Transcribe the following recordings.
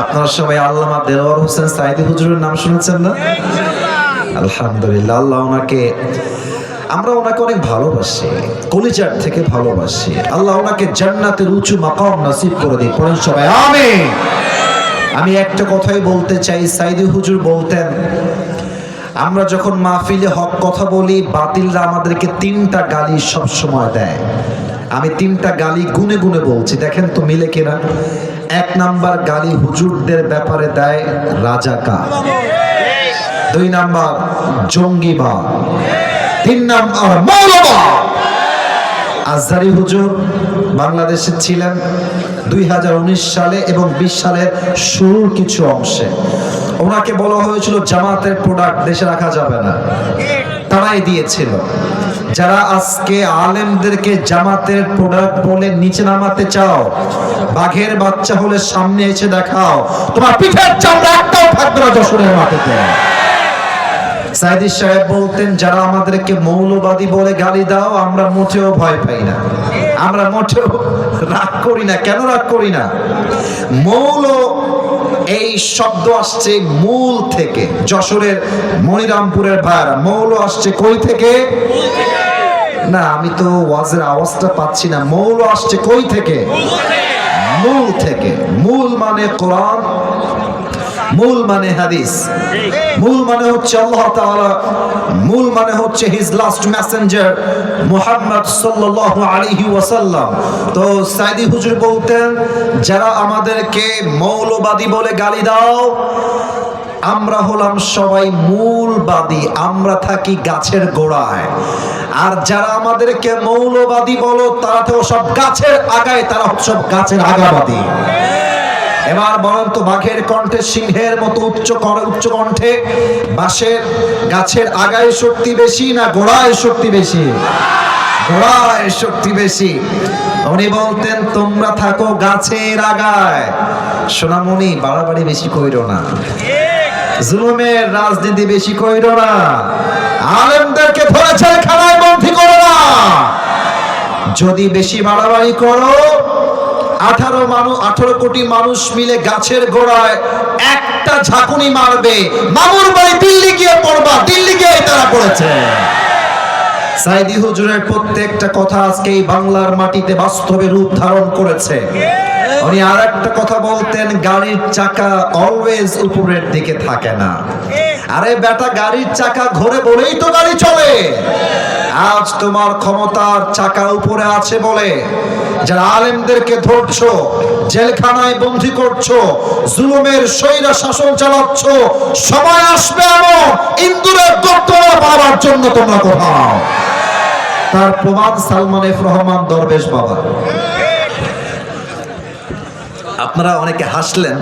আপনারা সবাই আল্লামা দেলোয়ার হোসেন সাইদি হুজুরের নাম শুনেছেন না? আলহামদুলিল্লাহ, আল্লাহ ওনাকে, আমরা ওনাকে অনেক ভালোবাসি, কলিজার থেকে ভালোবাসি। আল্লাহ ওনাকে জান্নাতের উঁচু মাকাম নসিব করে দিন, পড়েন সবাই আমিন। আমি একটা কথাই বলতে চাই, সাইদি হুজুর বলতেন, আমরা যখন মাহফিলে হক কথা বলি, বাতিলরা আমাদেরকে 3টা গালি সব সময় দেয়। আমি 3টা গালি গুনে গুনে বলছি, দেখেন তো মিলে কিনা। 1 নাম্বার গালি হুজুরদের ব্যাপারে দেয় রাজাকার, 2 নাম্বার জঙ্গিবাদ, 3 নাম্বার মৌলবাদ। আজহারি হুজুর বাংলাদেশে ছিলেন 2019 সালে এবং 20 সালের শুরুর কিছু অংশে। ওনাকে বলা হয়েছিল জামাতের প্রোডাক্ট দেশে রাখা যাবে না, তারাই দিয়েছিল। যারা আজকে আলেমদেরকে জামাতের প্রোডাক্ট বলে নিচে নামাতে চাও, বাঘের বাচ্চা হলে সামনে এসে দেখাও, তোমার পিঠের চামড়া একটাও থাকবে না যশোরের মাটিতে। সাইদি সাহেব বলতেন, যারা আমাদেরকে মৌলবাদী বলে গালি দাও, আমরা মোটেও ভয় পাই না, আমরা মোটেও রাগ করি না। কেন রাগ করি না? মৌল এই শব্দ আসছে মূল থেকে। যশোরের মনিরামপুরের ভাইরা, মৌল আসছে কই থেকে? না, আমি তো ওয়াজের আওয়াজটা পাচ্ছি না। মৌল আসছে কই থেকে? মূল থেকে। মূল মানে কোরআন, মূল মানে হাদিস, মূল মানে হচ্ছে আল্লাহ তাআলা, মূল মানে হচ্ছে হিজ লাস্ট মেসেঞ্জার মুহাম্মদ সাল্লাল্লাহু আলাইহি ওয়াসাল্লাম। তো সাইদি হুজুর বলতেন, যারা আমাদেরকে মৌলবাদী বলে গালি দাও, আমরা হলাম সবাই মূলবাদী, আমরা থাকি গাছের গোড়ায়। আর যারা আমাদেরকে মৌলবাদী বলো, তারা তো সব গাছের আগায়, তারা সব গাছের আগাবাদী। এবার বলেন তো, বাঘের কণ্ঠে সিংহের মতো উচ্চ কণ্ঠে বাঁশের গাছের আগায় শক্তি বেশি না গোড়ায় শক্তি বেশি? গোড়ায় শক্তি বেশি। উনি বলতেন, তোমরা থাকো গাছের আগায়। সোনামণি, বাড়াবাড়ি বেশি কইরো না, জুলুমের রাজনীতি বেশি কইরো না, আলেমদেরকে ধরে জেলখানায় বন্দী করো না। যদি বেশি বাড়াবাড়ি করো, 18 কোটি মানুষ মিলে গাছের গোড়ায় একটা ঝাঁকুনি মারবে, মামুর বাড়ি দিল্লি গিয়ে পড়বা, দিল্লি গিয়ে তারা পড়েছে। সাইদি হুজুরের প্রত্যেকটা কথা আজকে এই বাংলার মাটিতে বাস্তবে রূপ ধারণ করেছে। উনি আর একটা কথা বলতেন, গাড়ির চাকা অলওয়েজ উপরের দিকে থাকে না। আরে বেটা, গাড়ির চাকা ঘোরে বলেই তো গাড়ি চলে। আজ তোমার ক্ষমতার চাকা উপরে আছে বলে যারা আলেমদেরকে ধরছো, জেলখানায় বন্দী করছো, জুলুমের স্বৈরা শাসন চালাচ্ছ, সময় আসবে এমন ইন্দুরের দপ্তরা পাওয়ার জন্য তোমরা কোথাও। তার প্রমাণ সালমান এফ রহমান দরবেশ বাবা। আপনারা অনেকে হাসলেন,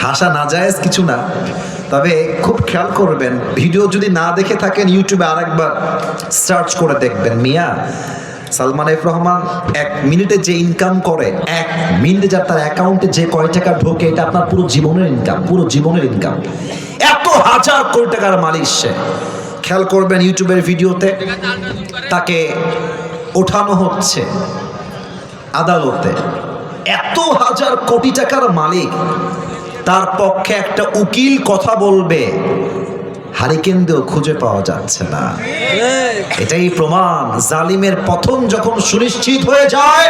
হাসা নাজায়েজ কিছু না, তবে খুব খেয়াল করবেন, ভিডিও যদি না দেখে থাকেন ইউটিউবে আরেকবার সার্চ করে দেখবেন। মিয়া সালমান এফ রহমান 1 মিনিটে যে ইনকাম করে, 1 মিনিটে যা তার অ্যাকাউন্টে যে কয় টাকা ঢোকে, এটা আপনার পুরো জীবনের ইনকাম, পুরো জীবনের ইনকাম। এত হাজার কোটি টাকার মালিক সে। খেয়াল করবেন ইউটিউবের ভিডিওতে তাকে ওঠানো হচ্ছে আদালতে, এত হাজার কোটি টাকার মালিক, তার পক্ষে একটা উকিল কথা বলবে, হারিকেন দিয়েও খুঁজে পাওয়া যাচ্ছে না। এটাই প্রমাণ, জালিমের পতন যখন সুনিশ্চিত হয়ে যায়,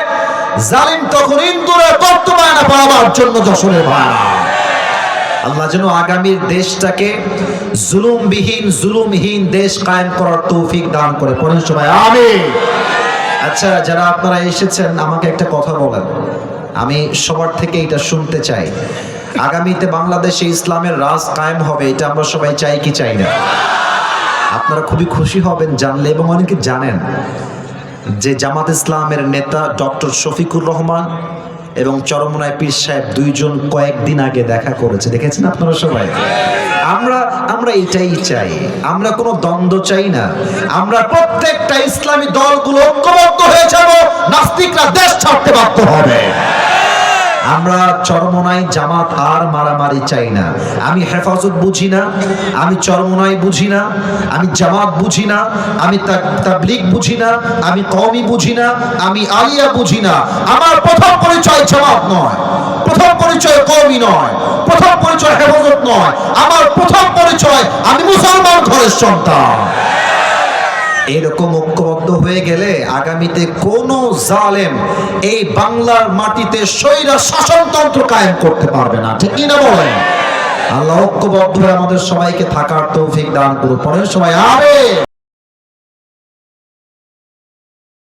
জালিম তখন ইন্দুরের বর্তমানে পাওয়ার জন্য যশোরের ভাড়া। আল্লাহ যেন আগামীর দেশটাকে জুলুমহীন দেশ কায়েম করার তৌফিক দান করে, পড়েন সবাই আমিন। আচ্ছা, যারা আপনারা এসেছেন, আমাকে একটা কথা বলেন, আমি সবার থেকে এটা শুনতে চাই। আগামীতে বাংলাদেশে ইসলামের রাজ কায়েম হবে, এটা আমরা সবাই চাই কি চাই না? আপনারা খুবই খুশি হবেন জানলে, এবং অনেকে জানেন যে জামাত ইসলামের নেতা ডক্টর শফিকুর রহমান এবং চরমনায় পীর সাহেব 2 জন কয়েকদিন আগে দেখা করেছে, দেখেছেন আপনারা সবাই? আমরা এটাই চাই, আমরা কোনো দ্বন্দ্ব চাই না। আমরা প্রত্যেকটা ইসলামী দলগুলো ঐক্যবদ্ধ হয়ে যাব, নাস্তিকরা দেশ ছাড়তে বাধ্য হবে। আমরা চরমনাই জামাত আর মারামারি চাই না। আমি হেফাজত বুঝি না, আমি চরমনাই বুঝি না, আমি জামাত বুঝি না, আমি তাবলীগ বুঝি না, আমি কওমি বুঝি না, আমি আলিয়া বুঝি না। আমার প্রথম পরিচয় জামাত নয়, প্রথম পরিচয় কওমি নয়, প্রথম পরিচয় হেফাজত নয়। আমার প্রথম পরিচয় আমি মুসলমান ঘরের সন্তান। এরকম ঐক্যবদ্ধ হয়ে গেলে আগামীতে কোন জালেম এই বাংলার মাটিতে স্বৈর শাসনতন্ত্র কায়েম করতে পারবে না। ঠিক কি না বলেন? আল্লাহ ঐক্যবদ্ধ হয়ে আমাদের সবাইকে থাকার তৌফিক দান করুন। পরের সময় আরে